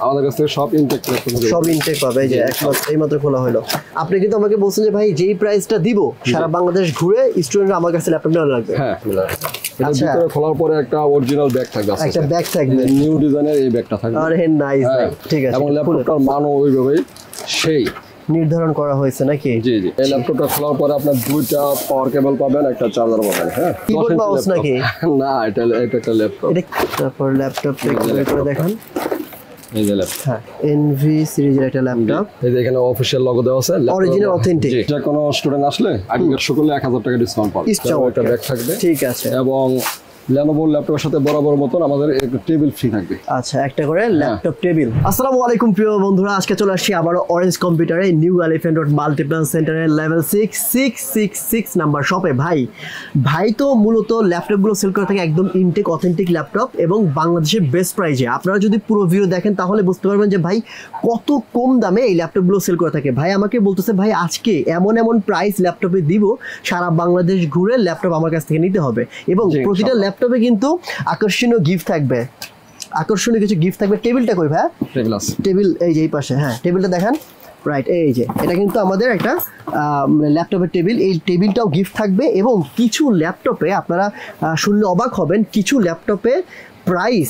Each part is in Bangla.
আমাদের কাছে সব ইনটেক পাবে। এই যে এইমাত্র খোলা হলো। আপনি কিন্তু আমাকে বলছেন যে ভাই যেই প্রাইসটা দিব সারা বাংলাদেশ ঘুরে স্টুডেন্টরা আমার কাছে ল্যাপটপ নেওয়া লাগবে। হ্যাঁ, এটা ভিতরে খোলার পরে একটা অরিজিনাল ব্যাগ থাকবে, একটা ব্যাগ থাকবে, নিউ ডিজাইনের এই ব্যাগটা থাকবে। আরে নাইস ভাই, ঠিক আছে। এবং ল্যাপটপটার মানও ওইভাবেই সেই নির্ধারণ করা হয়েছে নাকি? জি জি। এই ল্যাপটপটা খোলার পরে আপনার দুইটা পাওয়ার কেবল পাবেন, একটা চার্জার পাবেন। হ্যাঁ, কিবোর্ড মাউস নাকি? না, এটা একটা ল্যাপটপ। তারপর ল্যাপটপ করে দেখান। এই যে ল্যাপটপ, হ্যাঁ, এনভি সিরিজের একটা ল্যাপটপ। এই যে এখানে অফিশিয়াল লোগো দেওয়া আছে, অরিজিনাল অথেন্টিক। যে কোনো স্টুডেন্ট আসলে আইডি কার্ড শো করলে 1000 টাকা ডিসকাউন্ট পাবে। একটা ব্যাগ থাকবে, ঠিক আছে। এবং Lenovo ল্যাপটপের সাথে বরাবর মতন আমাদের একটা টেবিল ফ্রি থাকবে। আচ্ছা, একটা করে ল্যাপটপ টেবিল। আসসালামু আলাইকুম প্রিয় বন্ধুরা, আজকে চলে আসছি আবারও অরেঞ্জ কম্পিউটারে নিউ এলিফ্যান্ট রোড মাল্টিপ্লান সেন্টারের লেভেল 6 নাম্বার শপে। ভাই তো মূলত ল্যাপটপগুলো সেল করে থাকে একদম ইনটেক অথেন্টিক ল্যাপটপ এবং বাংলাদেশের বেস্ট প্রাইজে। আপনারা যদি পুরো ভিডিও দেখেন তাহলে বুঝতে পারবেন যে ভাই কত কম দামে এই ল্যাপটপগুলো সেল করে থাকে। ভাই আমাকে বলতেছে ভাই আজকে এমন প্রাইস ল্যাপটপে দিব সারা বাংলাদেশ ঘুরে ল্যাপটপ আমার কাছ থেকে নিতে হবে, এবং প্রতিটা ল্যাপটপে কিন্তু আকর্ষণীয় গিফট থাকবে, আকর্ষণীয় কিছু গিফট থাকবে। টেবিলটা কই ভাই? টেবিল এই যে এই পাশে। হ্যাঁ, টেবিলটা দেখান। রাইট, এই যে এটা কিন্তু আমাদের একটা ল্যাপটপের টেবিল। এই টেবিলটাও গিফট থাকবে, এবং কিছু ল্যাপটপে আপনারা শুনলে অবাক হবেন, কিছু ল্যাপটপে প্রাইস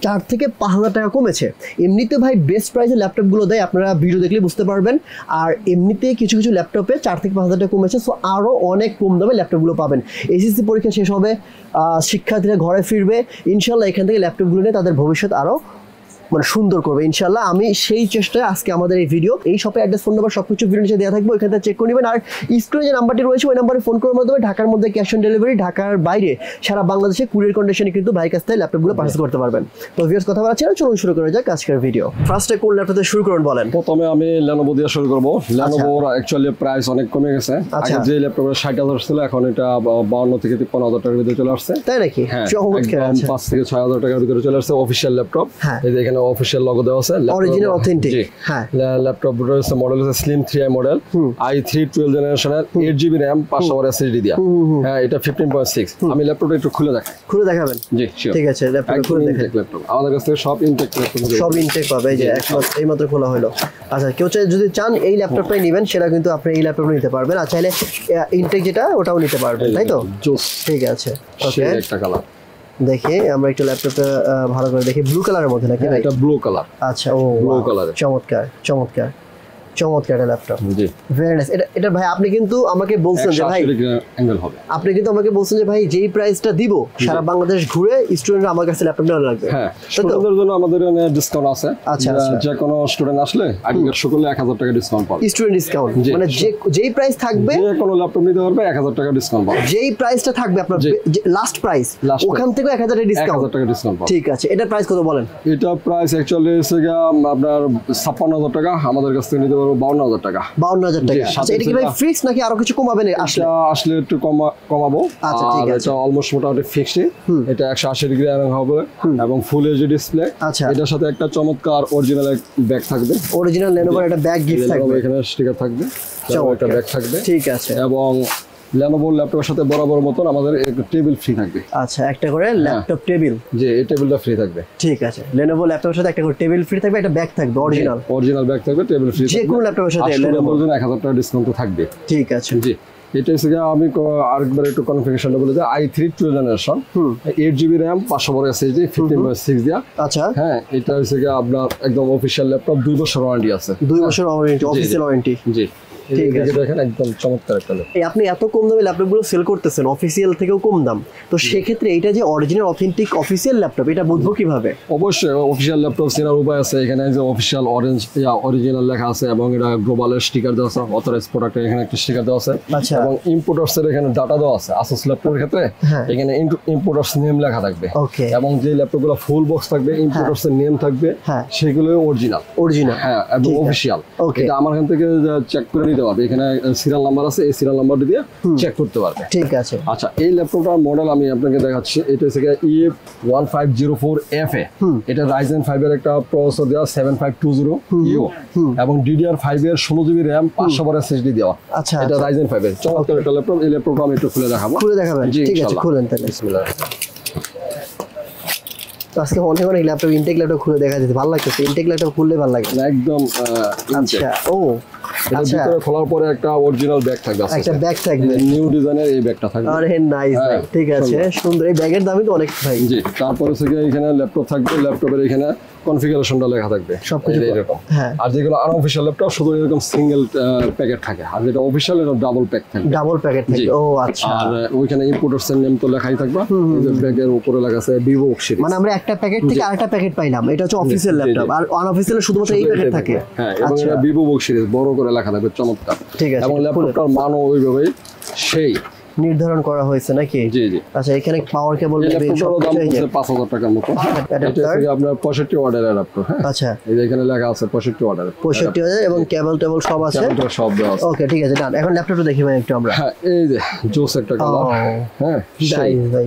4 থেকে 5,000 টাকা কমেছে। এমনিতে ভাই বেস্ট প্রাইসের ল্যাপটপগুলো দেয়, আপনারা ভিডিও দেখলে বুঝতে পারবেন। আর এমনিতে কিছু ল্যাপটপে 4 থেকে 5,000 টাকা কমেছে। সো আরও অনেক কম দামে ল্যাপটপগুলো পাবেন। এসএসসি পরীক্ষা শেষ হবে, শিক্ষার্থীরা ঘরে ফিরবে, ইনশাল্লাহ এখান থেকে ল্যাপটপগুলো নিয়ে তাদের ভবিষ্যৎ আরও সুন্দর করবে ইনশাল্লাহ। আমি সেই চেষ্টায় আজকে আমাদের এই ভিডিও, এই শপে অ্যাড্রেস, ফোন নাম্বার সবকিছু ভিডিও নিচে দেওয়া থাকবে, ওইখান থেকে চেক করে নেবেন। আর স্ক্রিনে যে নাম্বারটি রয়েছে ওই নাম্বারে ফোন করার মাধ্যমে ঢাকার মধ্যে ক্যাশ অন ডেলিভারি, ঢাকার বাইরে সারা বাংলাদেশে কুরিয়ার কন্ডিশনে কিন্তু ভাই কাছ থেকে ল্যাপটপগুলো পারচেজ করতে পারবেন। তো ভিউয়ার্স, কথা বলার ছিল, চলুন শুরু করা যাক আজকের ভিডিও। ফার্স্টে কোন ল্যাপটপ শুরু করুন বলেন? প্রথমে আমি Lenovo দিয়ে শুরু করব। Lenovoর অ্যাকচুয়ালি প্রাইস অনেক কমে গেছে। আগে যে ল্যাপটপের 60,000 ছিল, এখন এটা 52 থেকে 53,000 টাকার ভিতরে চলে আসছে। তাই নাকি? চমৎকার। 5 থেকে 6,000 টাকার ভিতরে চলে আসছে অফিশিয়াল ল্যাপটপ। এই যে এখানে অফিশিয়াল লোগো দেওয়া আছে, অরিজিনাল অথেন্টিক। হ্যাঁ, ল্যাপটপ রয়েছে, মডেল হচ্ছে স্লিম 3i মডেল, i3 12 জেনারেশনের, 8GB RAM, 500 SSD দিয়া। হ্যাঁ, এটা 15.6। আমি ল্যাপটপটা একটু খুলে দেখাবেন? জি, শিওর। ঠিক আছে, ল্যাপটপ খুলে দেখান। ল্যাপটপ আমাদের কাছে সব ইনটেক পাবে। এই যে এইমাত্র খোলা হলো। আচ্ছা, কেউ যদি চান এই ল্যাপটপটাই নেবেন, সেটা কিন্তু আপনি এই ল্যাপটপ নিতে পারবেন। আর চাইলে ইনটেক যেটা ওটাও নিতে পারবেন, তাই তো? ঠিক আছে, ওকে। একটা কালার দেখি আমরা একটু ল্যাপটপটা ভালো করে দেখি। ব্লু কালারের মধ্যে নাকি? এটা ব্লু কালার। আচ্ছা, ও ব্লু কালার। চমৎকার একটা ল্যাপটপ। জি, ভেরি নাইস। এটা ভাই আপনি কিন্তু আমাকে বলছেন যে ভাই অ্যাঙ্গেল হবে, আপনি কিন্তু আমাকে বলছেন যে ভাই যেই প্রাইসটা দিব সারা বাংলাদেশ ঘুরে স্টুডেন্টরা আমার কাছে ল্যাপটপ নেওয়া লাগবে। হ্যাঁ, স্টুডেন্টদের জন্য আমাদের এখানে ডিসকাউন্ট আছে। আচ্ছা, যে কোনো স্টুডেন্ট আসলে আইডি কার্ড শো করলে 1000 টাকা ডিসকাউন্ট পাবে। স্টুডেন্ট ডিসকাউন্ট মানে যেই প্রাইস থাকবে, যে কোনো ল্যাপটপ নিতে পারবে 1000 টাকা ডিসকাউন্ট পাবে। যেই প্রাইসটা থাকবে আপনার লাস্ট প্রাইস, ওখান থেকে 1000 টাকা ডিসকাউন্ট। 1000 টাকা ডিসকাউন্ট পাবে। ঠিক আছে, এটা প্রাইস কত বলেন? এটা প্রাইস অ্যাকচুয়ালি হচ্ছে আপনার 56,000 টাকা, আমাদের কাছ থেকে নিতে পারবো 52,000 টাকা। 52,000 টাকা। আচ্ছা, এটা কি ভাই ফিক্স নাকি আরো কিছু কমাবেন? আসলে একটু কমাবো। আচ্ছা, ঠিক আছে। এটা অলমোস্ট মোটামুটি ফিক্সড। এটা 180 ডিগ্রি অ্যাঙ্গেল হবে এবং ফুল এইচডি ডিসপ্লে। আচ্ছা, এটার সাথে একটা চমৎকার অরিজিনাল ব্যাগ থাকবে। অরিজিনাল Lenovo একটা ব্যাগ গিফট থাকবে। এখানে স্টিকার থাকবে, একটা ব্যাগ থাকবে। ঠিক আছে। এবং Lenovo ল্যাপটপের সাথে বরাবর মতন আমাদের একটা টেবিল ফ্রি থাকবে। আচ্ছা, একটা করে ল্যাপটপ টেবিল। জি, এই টেবিলটা ফ্রি থাকবে। ঠিক আছে, Lenovo ল্যাপটপের সাথে একটা করে টেবিল ফ্রি থাকবে, একটা ব্যাগ থাকবে অরিজিনাল ব্যাগ থাকবে, টেবিল ফ্রি। যে কোনো ল্যাপটপের সাথে Lenovoর জন্য 1000 টাকা ডিসকাউন্ট থাকবে। ঠিক আছে। জি, এটা হচ্ছে আমি আরেকবার একটু কনফিগারেশনটা বলে দিই। i3 12 generation, 8GB RAM, 500 SSD, 15.6 দিয়া। আচ্ছা, হ্যাঁ, এটা হচ্ছে আপনার একদম অফিশিয়াল ল্যাপটপ, 2 বছর ওয়ারেন্টি আছে। 2 বছর ওয়ারেন্টি, অফিসিয়াল ওয়ারেন্টি। জি, ঠিক আছে। দেখেন একদম চমৎকার একটা ল্যাপটপ। আপনি এত কম দামে ল্যাপটপগুলো সেল করতেছেন, অফিসিয়াল থেকেও কম দাম, তো সেক্ষেত্রে এটা যে অরিজিনাল অথেন্টিক অফিসিয়াল ল্যাপটপ, এটা বুঝবো কিভাবে? অবশ্যই অফিসিয়াল ল্যাপটপ চেনার উপায় আছে। এখানে যে অফিসিয়াল অরিজিনাল লেখা আছে, এবং এটা গ্লোবালের স্টিকার দেওয়া আছে, অথরাইজ প্রোডাক্টের এখানে একটা স্টিকার দেওয়া আছে। আচ্ছা, এবং ইম্পোর্টার্সের এখানে ডাটা দেওয়া আছে। আসুস ল্যাপটপের ক্ষেত্রে এখানে ইম্পোর্টার্স নেম লেখা থাকবে, এবং যে ল্যাপটপগুলো ফুল বক্স থাকবে, ইম্পোর্টার্সের নেম থাকবে, সেগুলো অরিজিনাল। হ্যাঁ, এবং অফিসিয়াল। এটা আমার এখান থেকে চেক করে নিতে পারবে। এখানে সিরিয়াল নাম্বার আছে, এই সিরিয়াল নাম্বার দিয়ে চেক করতে পারবে। ঠিক আছে। আচ্ছা, এই ল্যাপটপটার মডেল আমি আপনাকে দেখাচ্ছি। এটা হচ্ছে E1504FA। এটা Ryzen 5 এর একটা প্রসেসর দেওয়া, 7520U, এবং DDR5 এর 16GB RAM, 500 SSD দেওয়া। আচ্ছা, এটা Ryzen 5 এর চমৎকার একটা ল্যাপটপ। এই ল্যাপটপটা আমি একটু খুলে দেখাবো। দেখাবেন? ঠিক আছে, খুলেন তাহলে। বিসমিল্লাহ। আজকে অনেক অনেক ল্যাপটপ ইনটেক ল্যাপটপ খুলে দেখা যেতে ভালো লাগতেছে, ইনটেক ল্যাপটপ খুললে ভালো লাগে একদম। আচ্ছা ও এটা ভিতরে খোলার পরে একটা অরিজিনাল ব্যাগ থাকবে, একটা ব্যাগ থাকবে, নিউ ডিজাইনের এই ব্যাগটা থাকবে। আরে নাইস ভাই, ঠিক আছে সুন্দর। এই ব্যাগের দামই তো অনেক ভাই। জি, তারপরে থেকে এখানে ল্যাপটপ থাকবে, ল্যাপটপের এখানে কনফিগারেশনটা লেখা থাকবে সবকিছু এরকম। হ্যাঁ, আর যেগুলো আনঅফিশিয়াল ল্যাপটপ শুধু এরকম সিঙ্গেল প্যাকেট থাকে, আর যেটা অফিশিয়াল এটা ডাবল প্যাক থাকবে, ডাবল প্যাকেট থাকে। ও আচ্ছা। আর ওইখানে ইম্পোর্টারস এর নেম তো লেখাই থাকবে, এই যে ব্যাগের উপরে লেখা আছে ভিভো সিরিজ। মানে আমরা একটা প্যাকেট থেকে আরেকটা প্যাকেট পাইলাম, এটা হচ্ছে অফিসিয়াল ল্যাপটপ, আর আনঅফিসিয়াল শুধুমাত্র এই প্যাকেট থাকে। হ্যাঁ, এবং এটা ভিভো সিরিজ বড় করে লেখা থাকবে, চমৎকার। ঠিক আছে, এবং ল্যাপটপটার মানও ওইভাবেই সেই নির্ধারণ করা হয়েছে নাকি? জি জি। আচ্ছা, এখানে পাওয়ার কেবল দাম হচ্ছে 5000 টাকার মতো। এটা হচ্ছে আপনার 65 ওয়াটের ল্যাপটপ। হ্যাঁ, আচ্ছা, এই যে এখানে লেখা আছে 65 ওয়াটের, 65,000 এবং কেবল টেবল সব আছে, কেবল সব দেওয়া আছে। ওকে ঠিক আছে, ডান। এখন ল্যাপটপটা দেখি ভাই একটু আমরা। হ্যাঁ, এই যে জোস একটা কালার। হ্যাঁ, নাইস ভাই,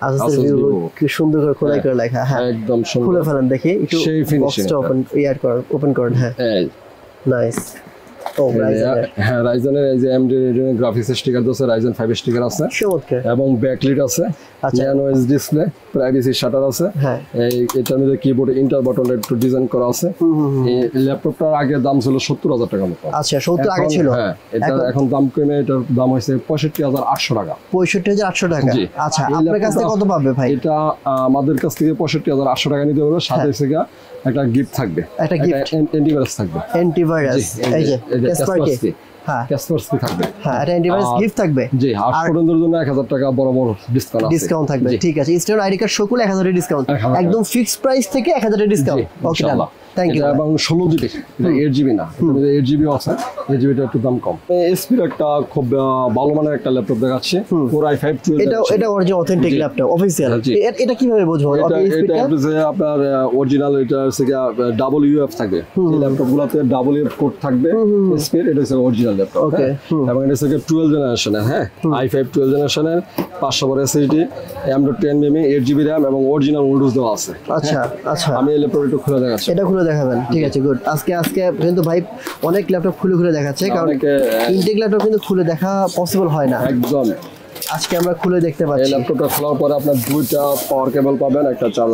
আসলে ভিভো কি সুন্দর করে খোলাই করে লেখা। হ্যাঁ, একদম সুন্দর। খুলে ফেলেন দেখি একটু, সেই ফিনিশিং বক্সটা ওপেন করেন। হ্যাঁ, এই নাইস। ও রাইজেনের, হ্যাঁ রাইজেনের এই যে এমডি গ্রাফিক্স স্টিকার আছে, রাইজেন 5 স্টিকার আছে, চমৎকার। এবং ব্যাকলিট আছে, আচ্ছা, nano edge display, privacy shutter আছে। হ্যাঁ, এই এটার মধ্যে কিবোর্ডে ইন্টার বাটন একটু ডিজাইন করা আছে। এই ল্যাপটপটার আগে দাম ছিল 70,000 টাকা মতো। আচ্ছা, 70 আগে ছিল। হ্যাঁ, এটা এখন দাম কমে এটার দাম হয়েছে 65,800 টাকা। 65,800 টাকা। জি। আচ্ছা, এই আপনার কাছ থেকে কত পাবে ভাই? এটা আমাদের কাছ থেকে 65,800 টাকা নিতে হবে, সাথে থেকে একটা গিফট থাকবে, একটা গিফট, অ্যান্টিভাইরাস থাকবে। অ্যান্টিভাইরাস, এই যে কাসপারস্কি। হ্যাঁ, কাসপারস্কি থাকবে। হ্যাঁ, এটা অ্যান্টিভাইরাস গিফট থাকবে। জি, আর স্টুডেন্টদের জন্য 1000 টাকা বরাবর ডিসকাউন্ট আছে। ডিসকাউন্ট থাকবে, ঠিক আছে। স্টুডেন্ট আইডি কার্ড সকল 1000 এর ডিসকাউন্ট, একদম ফিক্সড প্রাইস থেকে 1000 এর discount. Okay done, thank you. এবং 16 জিবি, এটা 8 জিবি না, এটা 8 জিবি আছে, 8 জিবিটা একটু দাম কম। এসপির একটা খুব ভালো মানের একটা ল্যাপটপ দেখাচ্ছি, Core i5 12। এটা অরিজিনাল অথেন্টিক ল্যাপটপ, অফিশিয়াল। এটা কিভাবে বুঝবো? এটা হচ্ছে আপনার অরিজিনাল, এটা হচ্ছে WF থাকবে, এই ল্যাপটপগুলোতে WF কোড থাকবে এসপির, এটা হচ্ছে অরিজিনাল ল্যাপটপ। ওকে, এবং এটা হচ্ছে 12 জেনারেশনের। হ্যাঁ, i5 12 জেনারেশনের, 500 বার SSD, M.2 memory, 8 GB RAM এবং অরিজিনাল উইন্ডোজ দেওয়া আছে। আচ্ছা আচ্ছা, আমি এই ল্যাপটপ একটু খুলে দেখাচ্ছি। এটা খুলে দেখাবেন, ঠিক আছে, গুড। আজকে কিন্তু ভাই অনেক ল্যাপটপ খুলে দেখাচ্ছে, কারণ ইনটেক ল্যাপটপ কিন্তু খুলে দেখা পসিবল হয় না একদম। আজকে আমরা খুলে দেখতে পাচ্ছি। এই ল্যাপটপটা খোলার পরে আপনার দুইটা পাওয়ার কেবল পাবেন, একটা চার্জার।